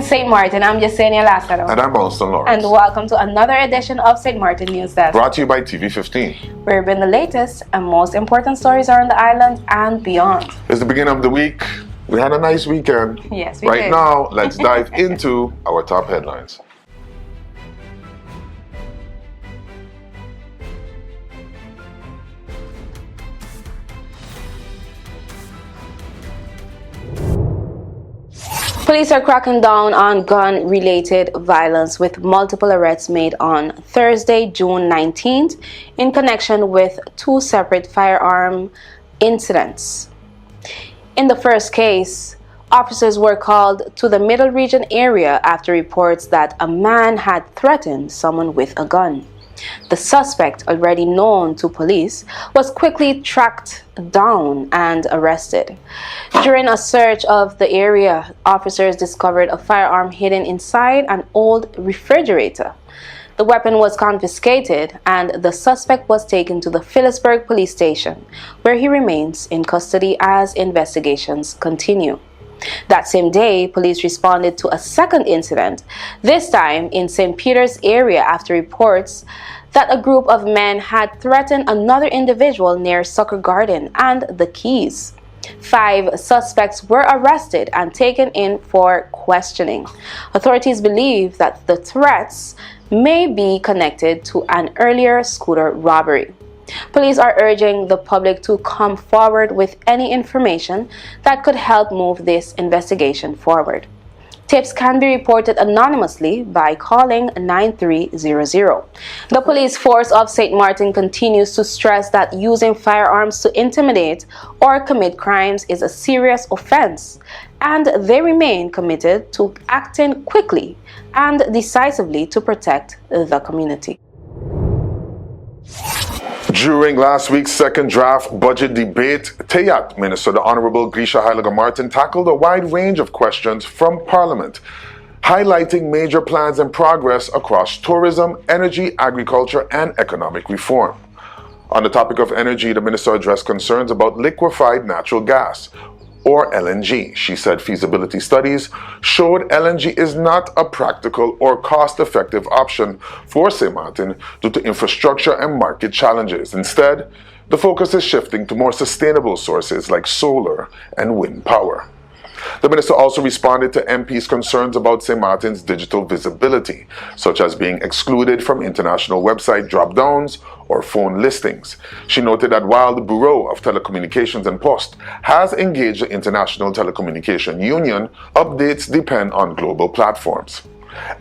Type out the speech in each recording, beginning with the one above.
St. Martin, I'm Yesenia Lázaro. And I'm Austin Lawrence. And welcome to another edition of St. Martin News Desk. Brought to you by TV15. Where we bring the latest and most important stories around the island and beyond. It's the beginning of the week. We had a nice weekend. Yes, we did. Right now, let's dive into our top headlines. Police are cracking down on gun-related violence with multiple arrests made on Thursday, June 19th, in connection with two separate firearm incidents. In the first case, officers were called to the Middle Region area after reports that a man had threatened someone with a gun. The suspect, already known to police, was quickly tracked down and arrested. During a search of the area, officers discovered a firearm hidden inside an old refrigerator. The weapon was confiscated and the suspect was taken to the Philipsburg police station, where he remains in custody as investigations continue. That same day, police responded to a second incident, this time in St. Peter's area after reports that a group of men had threatened another individual near Soccer Garden and the Keys. 5 suspects were arrested and taken in for questioning. Authorities believe that the threats may be connected to an earlier scooter robbery. Police are urging the public to come forward with any information that could help move this investigation forward. Tips can be reported anonymously by calling 9300. The police force of St. Martin continues to stress that using firearms to intimidate or commit crimes is a serious offense, and they remain committed to acting quickly and decisively to protect the community. During last week's second draft budget debate, TEATT Minister, the Honorable Grisha Martin, tackled a wide range of questions from Parliament, highlighting major plans and progress across tourism, energy, agriculture, and economic reform. On the topic of energy, the minister addressed concerns about liquefied natural gas, or LNG. She said feasibility studies showed LNG is not a practical or cost-effective option for Sint Maarten due to infrastructure and market challenges. Instead, the focus is shifting to more sustainable sources like solar and wind power. The minister also responded to MPs' concerns about Sint Maarten's digital visibility, such as being excluded from international website drop-downs or phone listings. She noted that while the Bureau of Telecommunications and Post has engaged the International Telecommunication Union, updates depend on global platforms.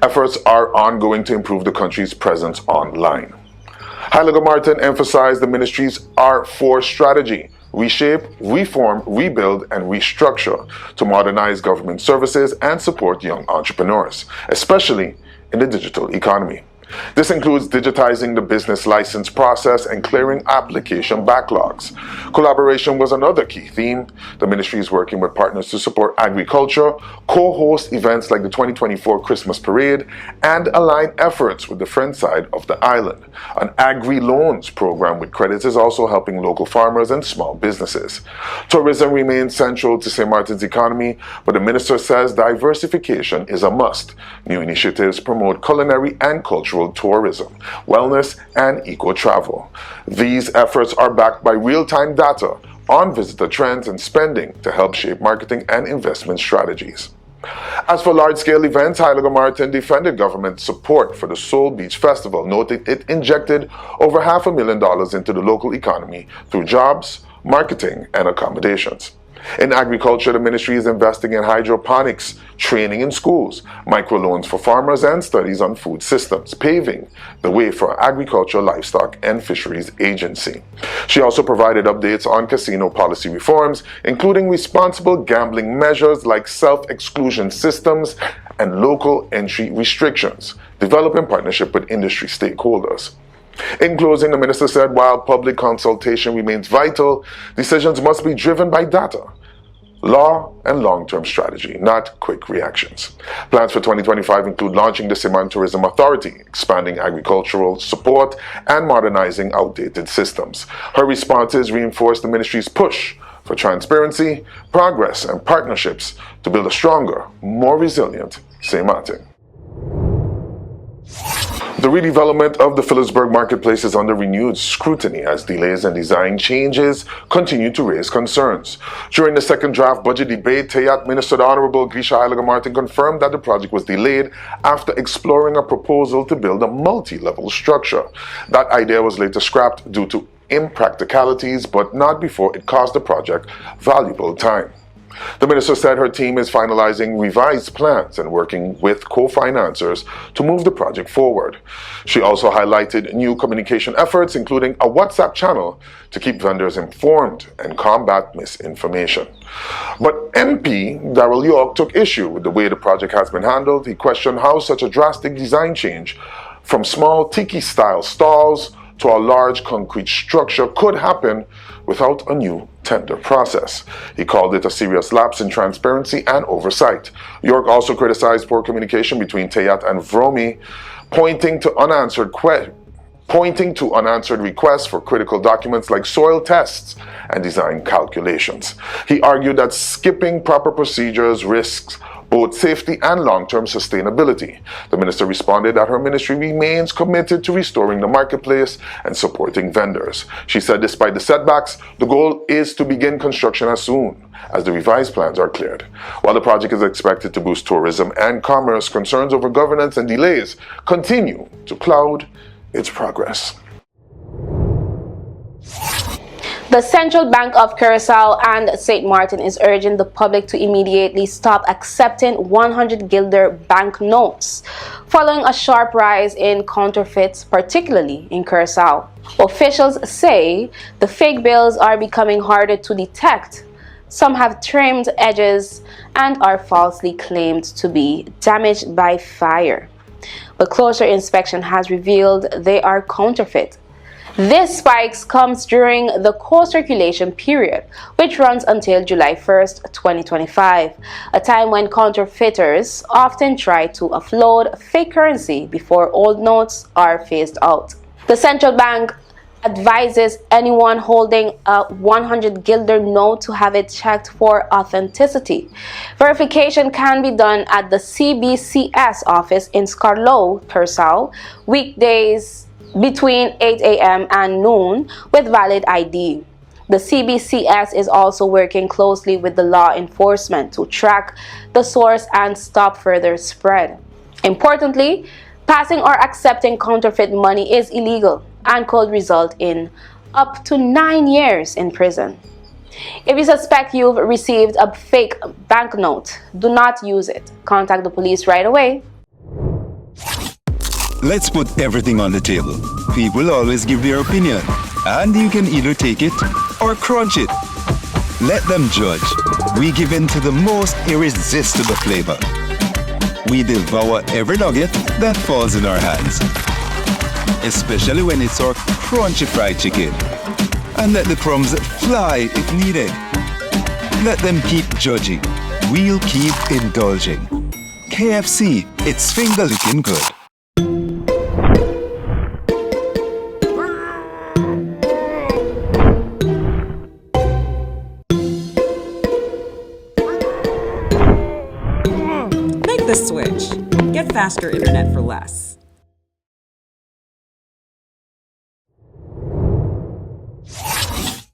Efforts are ongoing to improve the country's presence online. Martin emphasized the ministry's R4 strategy: reshape, reform, rebuild, and restructure to modernize government services and support young entrepreneurs, especially in the digital economy. This includes digitizing the business license process and clearing application backlogs. Collaboration was another key theme. The ministry is working with partners to support agriculture, co-host events like the 2024 Christmas Parade, and align efforts with the French side of the island. An agri-loans program with credits is also helping local farmers and small businesses. Tourism remains central to St. Martin's economy, but the minister says diversification is a must. New initiatives promote culinary and cultural tourism, wellness, and eco-travel. These efforts are backed by real-time data on visitor trends and spending to help shape marketing and investment strategies. As for large-scale events, Martin defended government support for the Soul Beach Festival, noting it injected over $500,000 into the local economy through jobs, marketing, and accommodations. In agriculture, the ministry is investing in hydroponics, training in schools, microloans for farmers, and studies on food systems, paving the way for Agriculture, Livestock, and Fisheries Agency. She also provided updates on casino policy reforms, including responsible gambling measures like self-exclusion systems and local entry restrictions, developed in partnership with industry stakeholders. In closing, the minister said while public consultation remains vital, decisions must be driven by data, law, and long-term strategy, not quick reactions. Plans for 2025 include launching the Sint Maarten Tourism Authority, expanding agricultural support, and modernizing outdated systems. Her responses reinforce the ministry's push for transparency, progress, and partnerships to build a stronger, more resilient, Sint Maarten. The redevelopment of the Philipsburg Marketplace is under renewed scrutiny as delays and design changes continue to raise concerns. During the second draft budget debate, TEATT Minister the Honorable Grisha Martin confirmed that the project was delayed after exploring a proposal to build a multi-level structure. That idea was later scrapped due to impracticalities, but not before it cost the project valuable time. The minister said her team is finalizing revised plans and working with co-financers to move the project forward. She also highlighted new communication efforts, including a WhatsApp channel to keep vendors informed and combat misinformation. But MP Darrell York took issue with the way the project has been handled. He questioned how such a drastic design change from small tiki-style stalls to a large concrete structure could happen without a new tender process. He called it a serious lapse in transparency and oversight. York also criticized poor communication between TEATT and VROMI, pointing to unanswered requests for critical documents like soil tests and design calculations. He argued that skipping proper procedures risks both safety and long-term sustainability. The minister responded that her ministry remains committed to restoring the marketplace and supporting vendors. She said despite the setbacks, the goal is to begin construction as soon as the revised plans are cleared. While the project is expected to boost tourism and commerce, concerns over governance and delays continue to cloud its progress. The Central Bank of Curacao and Sint Maarten is urging the public to immediately stop accepting 100 guilder banknotes, following a sharp rise in counterfeits, particularly in Curacao. Officials say the fake bills are becoming harder to detect. Some have trimmed edges and are falsely claimed to be damaged by fire. But closer inspection has revealed they are counterfeit. This spike comes during the co-circulation period, which runs until July 1st, 2025, a time when counterfeiters often try to offload fake currency before old notes are phased out. The central bank advises anyone holding a 100 guilder note to have it checked for authenticity. Verification can be done at the CBCS office in Scarlow, Curacao, weekdays between 8 a.m. and noon with valid ID. The CBCS is also working closely with the law enforcement to track the source and stop further spread. Importantly, passing or accepting counterfeit money is illegal and could result in up to 9 years in prison. If you suspect you've received a fake banknote, do not use it. Contact the police right away. Let's put everything on the table. People always give their opinion, and you can either take it or crunch it. Let them judge. We give in to the most irresistible flavor. We devour every nugget that falls in our hands, especially when it's our crunchy fried chicken. And let the crumbs fly if needed. Let them keep judging. We'll keep indulging. KFC, it's finger-licking good. The switch. Get faster internet for less.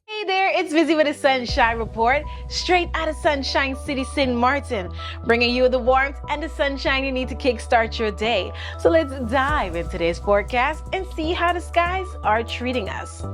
Hey there, it's Busy with the Sunshine Report, straight out of Sunshine City, Sint Maarten, bringing you the warmth and the sunshine you need to kickstart your day. So let's dive into today's forecast and see how the skies are treating us.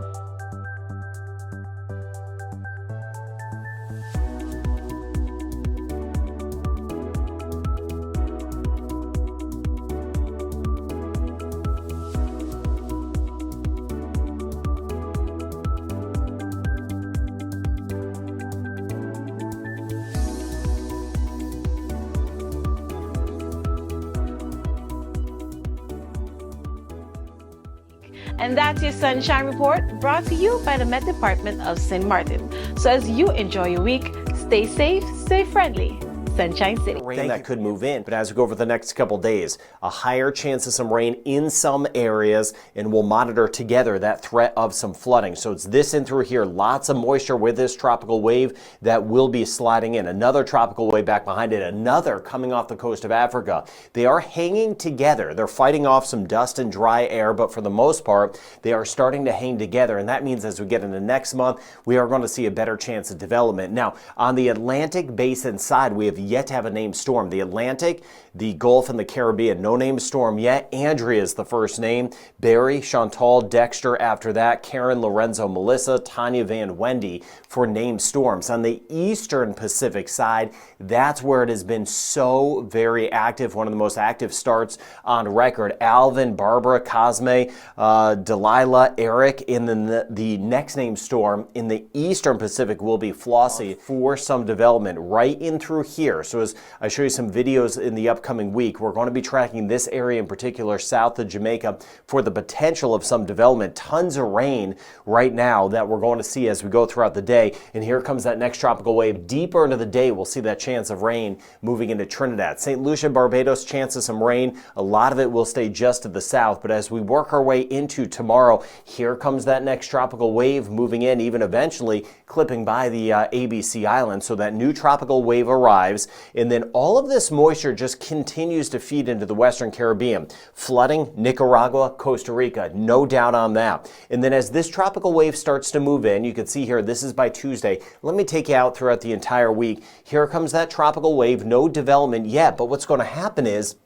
And that's your Sunshine Report, brought to you by the Met Department of Sint Maarten. So as you enjoy your week, stay safe, stay friendly. Sunshine City. Rain that could move in, but as we go over the next couple days, a higher chance of some rain in some areas, and we'll monitor together that threat of some flooding. So it's this in through here, lots of moisture with this tropical wave that will be sliding in. Another tropical wave back behind it, another coming off the coast of Africa. They are hanging together. They're fighting off some dust and dry air, but for the most part, they are starting to hang together, and that means as we get into next month, we are going to see a better chance of development. Now, on the Atlantic Basin side, we have yet to have a named storm. The Atlantic, the Gulf, and the Caribbean, no named storm yet. Andrea is the first name. Barry, Chantal, Dexter after that. Karen, Lorenzo, Melissa, Tanya, Van, Wendy for named storms. On the eastern Pacific side, that's where it has been so very active. One of the most active starts on record. Alvin, Barbara, Cosme, Delilah, Eric. And then the next named storm in the eastern Pacific will be Flossie for some development right in through here. So as I show you some videos in the upcoming week, we're going to be tracking this area in particular, south of Jamaica, for the potential of some development. Tons of rain right now that we're going to see as we go throughout the day. And here comes that next tropical wave. Deeper into the day, we'll see that chance of rain moving into Trinidad. St. Lucia, Barbados, chance of some rain. A lot of it will stay just to the south. But as we work our way into tomorrow, here comes that next tropical wave moving in, even eventually clipping by the ABC Island. So that new tropical wave arrives, and then all of this moisture just continues to feed into the Western Caribbean. Flooding Nicaragua, Costa Rica, no doubt on that. And then as this tropical wave starts to move in, you can see here, this is by Tuesday. Let me take you out throughout the entire week. Here comes that tropical wave, no development yet, but what's going to happen is,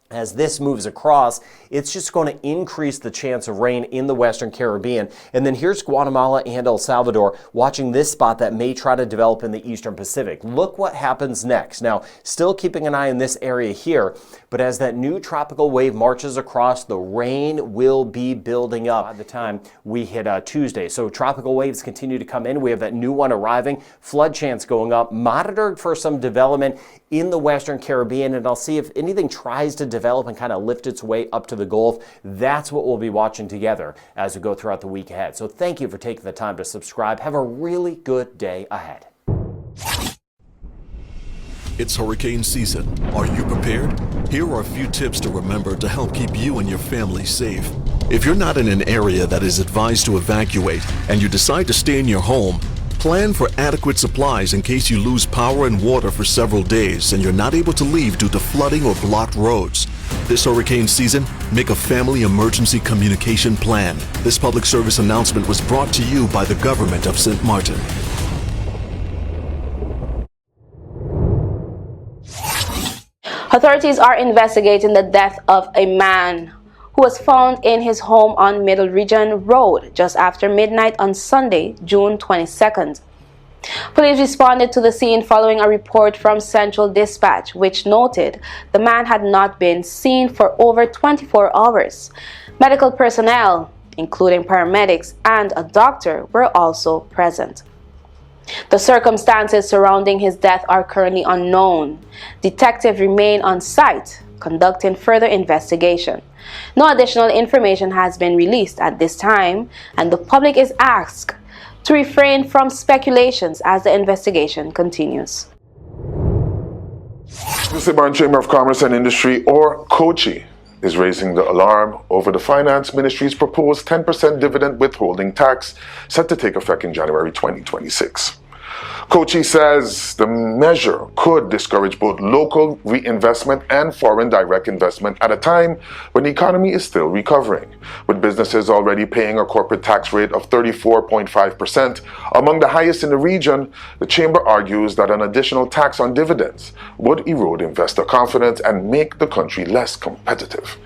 as this moves across, it's just going to increase the chance of rain in the Western Caribbean. And then here's Guatemala and El Salvador watching this spot that may try to develop in the Eastern Pacific. Look what happens next. Now, still keeping an eye on this area here, but as that new tropical wave marches across, the rain will be building up by the time we hit Tuesday. So tropical waves continue to come in. We have that new one arriving, flood chance going up, monitored for some development in the Western Caribbean, and I'll see if anything tries to develop and kind of lift its way up to the Gulf. That's what we'll be watching together as we go throughout the week ahead. So thank you for taking the time to subscribe. Have a really good day ahead. It's hurricane season. Are you prepared? Here are a few tips to remember to help keep you and your family safe. If you're not in an area that is advised to evacuate and you decide to stay in your home, plan for adequate supplies in case you lose power and water for several days and you're not able to leave due to flooding or blocked roads. This hurricane season, make a family emergency communication plan. This public service announcement was brought to you by the government of Sint Maarten. Authorities are investigating the death of a man who was found in his home on Middle Region Road just after midnight on Sunday, June 22nd. Police responded to the scene following a report from Central Dispatch, which noted the man had not been seen for over 24 hours. Medical personnel, including paramedics and a doctor, were also present. The circumstances surrounding his death are currently unknown. Detectives remain on site, conducting further investigation. No additional information has been released at this time, and the public is asked to refrain from speculations as the investigation continues. The Sint Maarten Chamber of Commerce and Industry, or COCHI, is raising the alarm over the Finance Ministry's proposed 10% dividend withholding tax set to take effect in January 2026. COCHI says the measure could discourage both local reinvestment and foreign direct investment at a time when the economy is still recovering, with businesses already paying a corporate tax rate of 34.5%, among the highest in the region. The Chamber argues that an additional tax on dividends would erode investor confidence and make the country less competitive.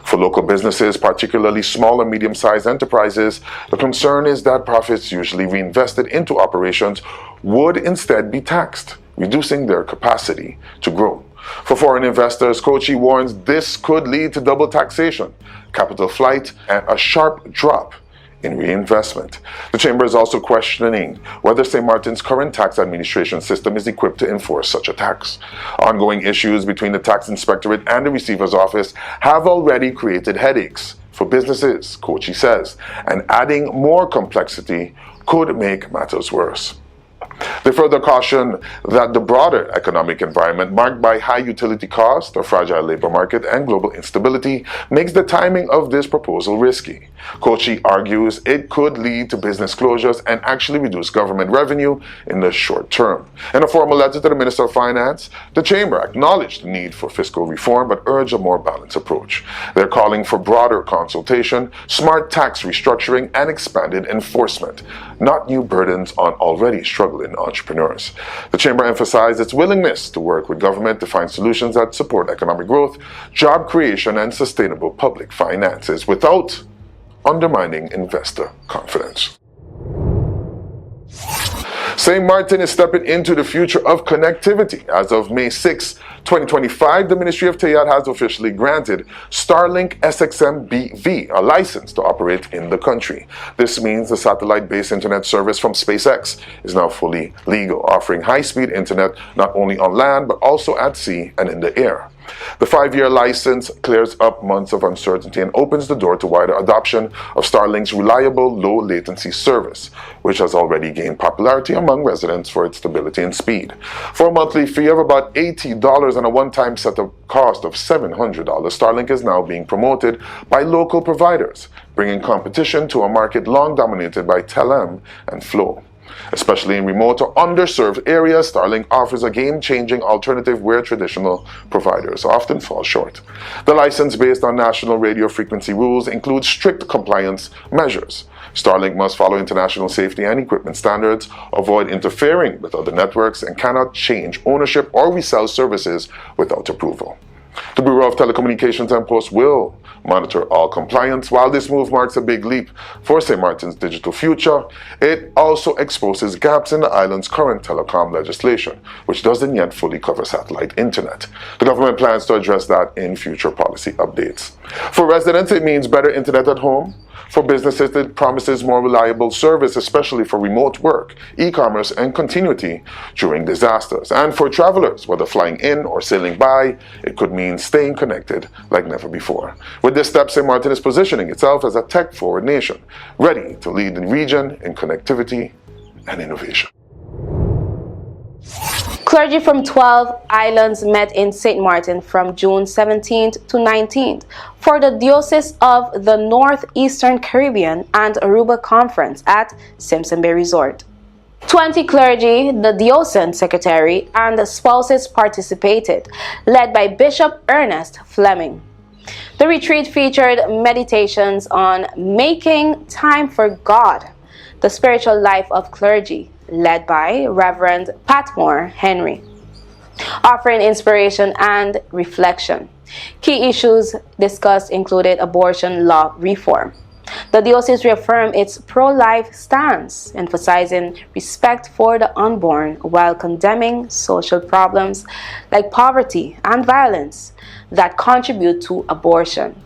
For local businesses, particularly small and medium-sized enterprises, the concern is that profits usually reinvested into operations would instead be taxed, reducing their capacity to grow. For foreign investors, COCHI warns this could lead to double taxation, capital flight, and a sharp drop in reinvestment. The Chamber is also questioning whether St. Maarten's current tax administration system is equipped to enforce such a tax. Ongoing issues between the Tax Inspectorate and the Receiver's Office have already created headaches for businesses, COCHI says, and adding more complexity could make matters worse. They further caution that the broader economic environment marked by high utility costs, a fragile labor market, and global instability makes the timing of this proposal risky. Kochi argues it could lead to business closures and actually reduce government revenue in the short term. In a formal letter to the Minister of Finance, the Chamber acknowledged the need for fiscal reform but urged a more balanced approach. They're calling for broader consultation, smart tax restructuring, and expanded enforcement, not new burdens on already struggling entrepreneurs. The Chamber emphasized its willingness to work with government to find solutions that support economic growth, job creation, and sustainable public finances without undermining investor confidence. St. Maarten is stepping into the future of connectivity. As of May 6, 2025, the Ministry of TEATT has officially granted Starlink SXM-BV a license to operate in the country. This means the satellite-based internet service from SpaceX is now fully legal, offering high-speed internet not only on land but also at sea and in the air. The 5-year license clears up months of uncertainty and opens the door to wider adoption of Starlink's reliable low-latency service, which has already gained popularity among residents for its stability and speed. For a monthly fee of about $80 and a one-time setup cost of $700, Starlink is now being promoted by local providers, bringing competition to a market long dominated by Telem and Flow. Especially in remote or underserved areas, Starlink offers a game-changing alternative where traditional providers often fall short. The license based on national radio frequency rules includes strict compliance measures. Starlink must follow international safety and equipment standards, avoid interfering with other networks, and cannot change ownership or resell services without approval. The Bureau of Telecommunications and Posts will monitor all compliance. While this move marks a big leap for St. Maarten's digital future, it also exposes gaps in the island's current telecom legislation, which doesn't yet fully cover satellite internet. The government plans to address that in future policy updates. For residents, it means better internet at home. For businesses, it promises more reliable service, especially for remote work, e-commerce, and continuity during disasters. And for travelers, whether flying in or sailing by, it could mean staying connected like never before. With this step, St. Maarten is positioning itself as a tech-forward nation, ready to lead the region in connectivity and innovation. Clergy from 12 islands met in St. Maarten from June 17th to 19th for the Diocese of the Northeastern Caribbean and Aruba Conference at Simpson Bay Resort. 20 clergy, the diocesan secretary, and the spouses participated, led by Bishop Ernest Fleming. The retreat featured meditations on making time for God, the spiritual life of clergy, led by Reverend Patmore Henry, offering inspiration and reflection. Key issues discussed included abortion law reform. The diocese reaffirmed its pro-life stance, emphasizing respect for the unborn while condemning social problems like poverty and violence that contribute to abortion.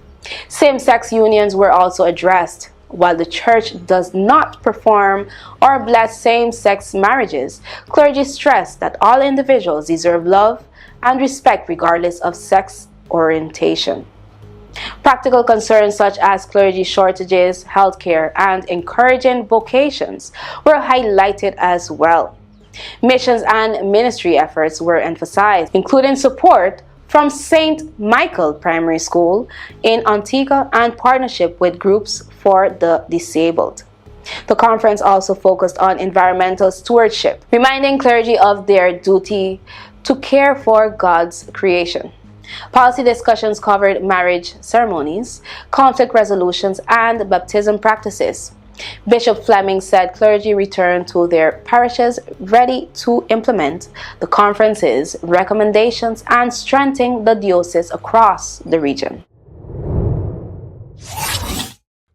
Same-sex unions were also addressed. While the Church does not perform or bless same-sex marriages, clergy stress that all individuals deserve love and respect regardless of sex orientation. Practical concerns such as clergy shortages, healthcare, and encouraging vocations were highlighted as well. Missions and ministry efforts were emphasized, including support from St. Michael Primary School in Antigua and partnership with groups for the disabled. The conference also focused on environmental stewardship, reminding clergy of their duty to care for God's creation. Policy discussions covered marriage ceremonies, conflict resolutions, and baptism practices. Bishop Fleming said clergy returned to their parishes ready to implement the conference's recommendations and strengthen the diocese across the region.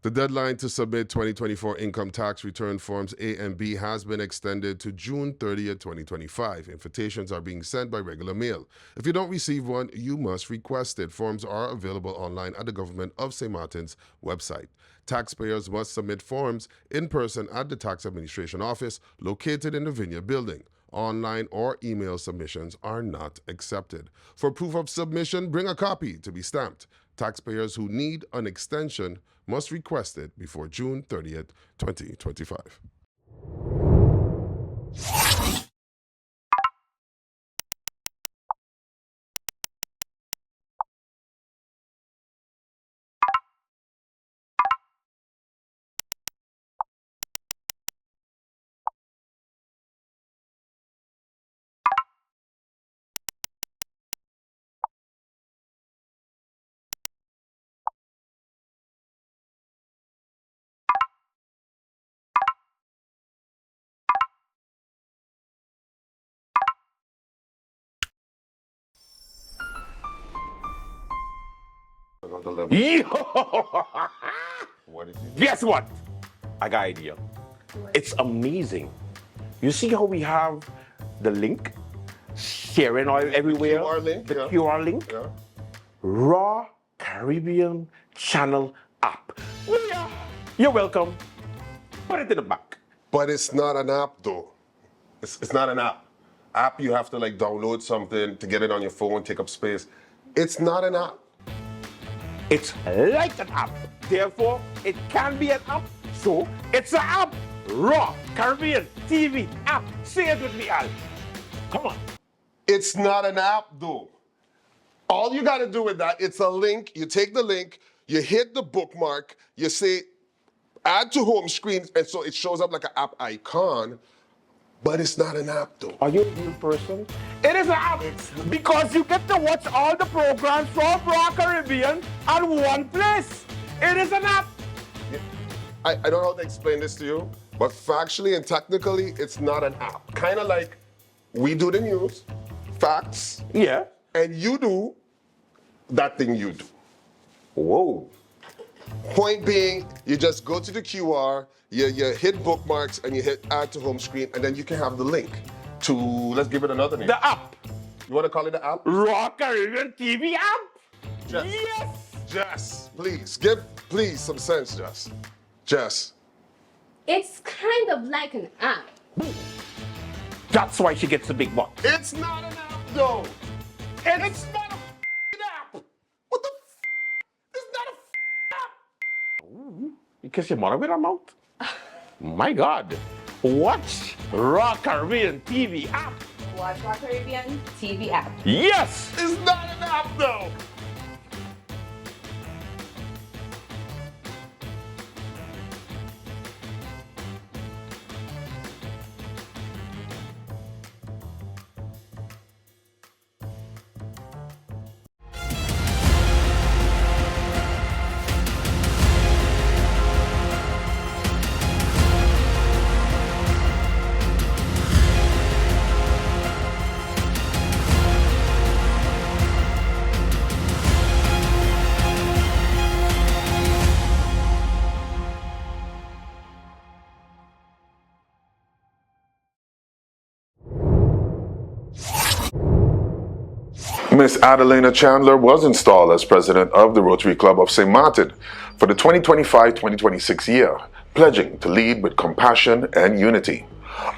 The deadline to submit 2024 income tax return forms A and B has been extended to June 30th, 2025. Invitations are being sent by regular mail. If you don't receive one, you must request it. Forms are available online at the Government of St. Maarten's website. Taxpayers must submit forms in person at the Tax Administration Office located in the Vineyard Building. Online or email submissions are not accepted. For proof of submission, bring a copy to be stamped. Taxpayers who need an extension must request it before June 30th, 2025. the level. What is it? Guess what? I got an idea. It's amazing. You see how we have the link sharing all everywhere? QR link, the yeah. QR link? Yeah. Raw Caribbean Channel app. Yeah. You're welcome. Put it in the back. But it's not an app though. It's not an app. App, you have to like download something to get it on your phone, take up space. It's not an app. It's like an app. Therefore, it can be an app. So, it's an app. Raw Caribbean TV app. Say it with me, Al. Come on. It's not an app though. All you gotta do with that, it's a link. You take the link, you hit the bookmark, you say add to home screen, and so it shows up like an app icon, but it's not an app though. Are you a real person? It is an app because you get to watch all the programs from Raw Caribbean at one place. It is an app. I don't know how to explain this to you, but factually and technically, it's not an app. Kind of like we do the news, facts, Yeah. and you do that thing you do. Whoa. Point being, you just go to the QR, you hit bookmarks, and you hit add to home screen, and then you can have the link to, let's give it another name. The app. You want to call it the app? Raw Caribbean TV app. Jess. Yes. Jess, please, give some sense, Jess. Jess. It's kind of like an app. That's why she gets the big bucks. It's not an app, though. It's not a app. What the It's not a app. You kiss your mother with her mouth? My God. Watch Raw Caribbean TV app. Watch Raw Caribbean TV app. Yes. It's not an app, though. Miss Adelina Chandler was installed as president of the Rotary Club of Sint Maarten for the 2025-2026 year, pledging to lead with compassion and unity.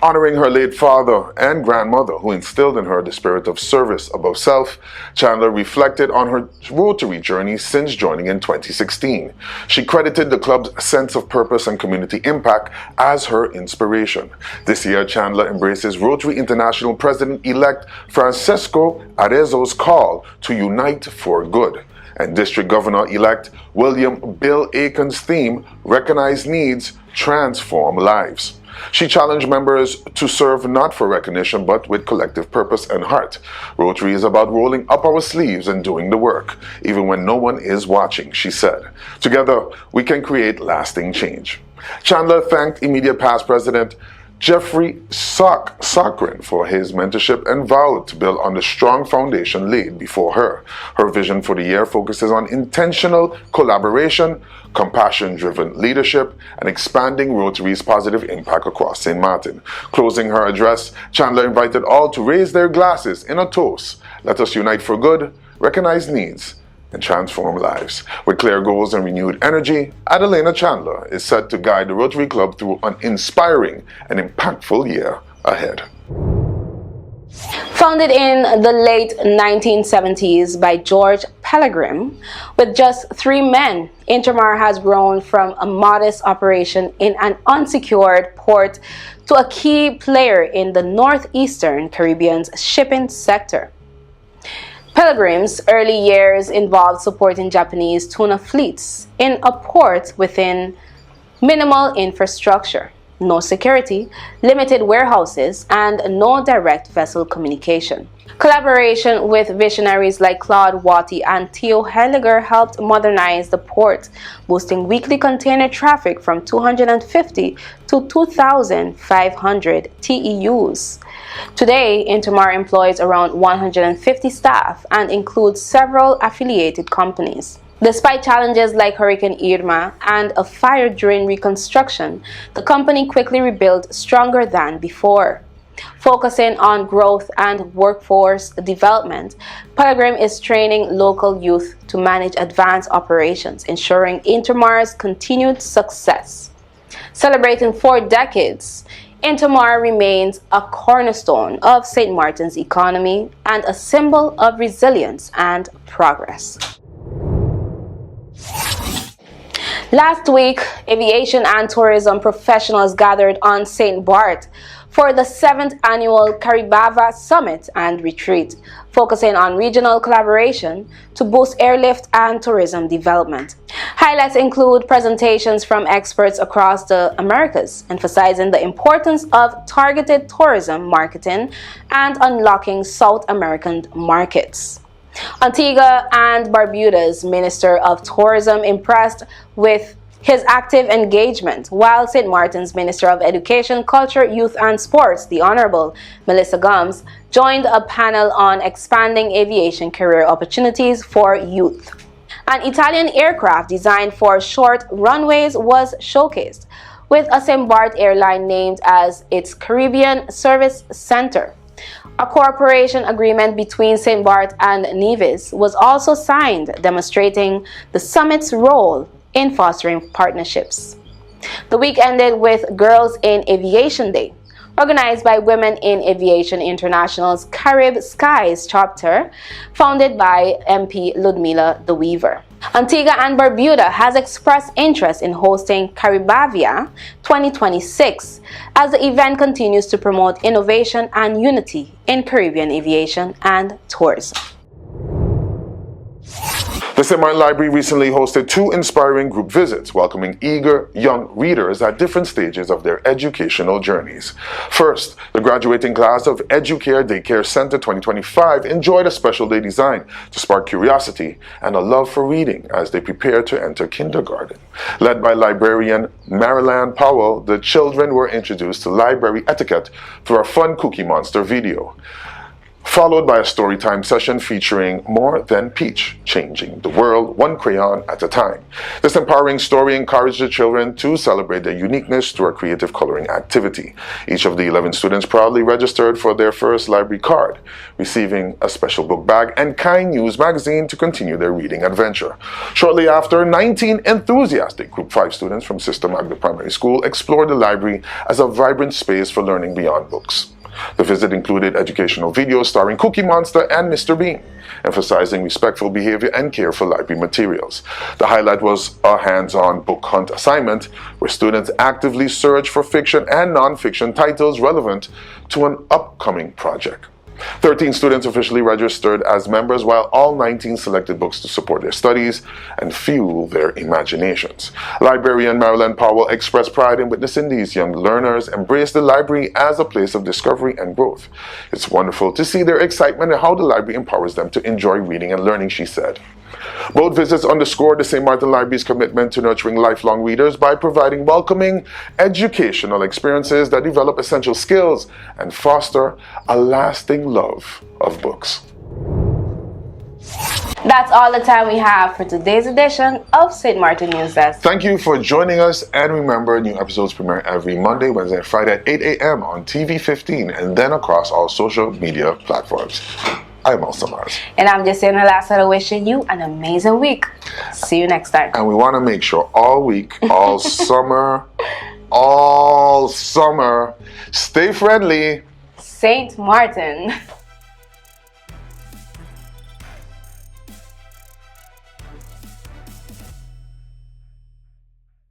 Honoring her late father and grandmother who instilled in her the spirit of service above self, Chandler reflected on her Rotary journey since joining in 2016. She credited the club's sense of purpose and community impact as her inspiration. This year, Chandler embraces Rotary International President-elect Francesco Arezzo's call to unite for good, and District Governor-elect William Bill Aiken's theme, Recognize Needs, Transform Lives. She challenged members to serve not for recognition but with collective purpose and heart. Rotary is about rolling up our sleeves and doing the work, even when no one is watching, she said. Together, we can create lasting change. Chandler thanked immediate past president Jeffrey Sokrin for his mentorship and vowed to build on the strong foundation laid before her. Her vision for the year focuses on intentional collaboration, compassion-driven leadership, and expanding Rotary's positive impact across Sint Maarten. Closing her address, Chandler invited all to raise their glasses in a toast. Let us unite for good, recognize needs, and transform lives. With clear goals and renewed energy, Adelina Chandler is set to guide the Rotary Club through an inspiring and impactful year ahead. Founded in the late 1970s by George Pellegrim, with just 3 men, Intermar has grown from a modest operation in an unsecured port to a key player in the northeastern Caribbean's shipping sector. Pellegrim's early years involved supporting Japanese tuna fleets in a port within minimal infrastructure, no security, limited warehouses, and no direct vessel communication. Collaboration with visionaries like Claude Watty and Theo Heiliger helped modernize the port, boosting weekly container traffic from 250 to 2,500 TEUs. Today, Intermar employs around 150 staff and includes several affiliated companies. Despite challenges like Hurricane Irma and a fire during reconstruction, the company quickly rebuilt stronger than before. Focusing on growth and workforce development, Pilgrim is training local youth to manage advanced operations, ensuring Intermar's continued success. Celebrating 4 decades, Intermar remains a cornerstone of St. Martin's economy and a symbol of resilience and progress. Last week, aviation and tourism professionals gathered on St. Bart for the 7th annual CARIBAVIA Summit and Retreat, focusing on regional collaboration to boost airlift and tourism development. Highlights include presentations from experts across the Americas, emphasizing the importance of targeted tourism marketing and unlocking South American markets. Antigua and Barbuda's Minister of Tourism impressed with his active engagement, while St. Martin's Minister of Education, Culture, Youth and Sports, the Honorable Melissa Gums, joined a panel on expanding aviation career opportunities for youth. An Italian aircraft designed for short runways was showcased, with a St. Bart airline named as its Caribbean Service Center. A cooperation agreement between St. Bart and NEWS was also signed, demonstrating the summit's role in fostering partnerships. The week ended with Girls in Aviation Day, organized by Women in Aviation International's Carib Skies chapter, founded by MP Ludmila De Weaver. Antigua and Barbuda has expressed interest in hosting CARIBAVIA 2026 as the event continues to promote innovation and unity in Caribbean aviation and tourism. The Sint Maarten Library recently hosted 2 inspiring group visits, welcoming eager young readers at different stages of their educational journeys. First, the graduating class of Educare Daycare Center 2025 enjoyed a special day design to spark curiosity and a love for reading as they prepare to enter kindergarten. Led by librarian Marilyn Powell, the children were introduced to library etiquette through a fun Cookie Monster video, followed by a storytime session featuring More Than Peach, changing the world one crayon at a time. This empowering story encouraged the children to celebrate their uniqueness through a creative coloring activity. Each of the 11 students proudly registered for their first library card, receiving a special book bag and Kind News magazine to continue their reading adventure. Shortly after, 19 enthusiastic Group 5 students from Sister Magda Primary School explored the library as a vibrant space for learning beyond books. The visit included educational videos starring Cookie Monster and Mr. Bean, emphasizing respectful behavior and care for library materials. The highlight was a hands-on book hunt assignment where students actively searched for fiction and non-fiction titles relevant to an upcoming project. 13 students officially registered as members, while all 19 selected books to support their studies and fuel their imaginations. Librarian Marilyn Powell expressed pride in witnessing these young learners embrace the library as a place of discovery and growth. It's wonderful to see their excitement and how the library empowers them to enjoy reading and learning, she said. Both visits underscored the St. Maarten Library's commitment to nurturing lifelong readers by providing welcoming, educational experiences that develop essential skills and foster a lasting love of books. That's all the time we have for today's edition of St. Maarten News Desk. Thank you for joining us, and remember, new episodes premiere every Monday, Wednesday, and Friday at 8 a.m. on TV 15 and then across all social media platforms. I'm also Mars. And I'm just saying the last letter wishing you an amazing week. See you next time. And we want to make sure all week, all summer, stay friendly. St. Maarten.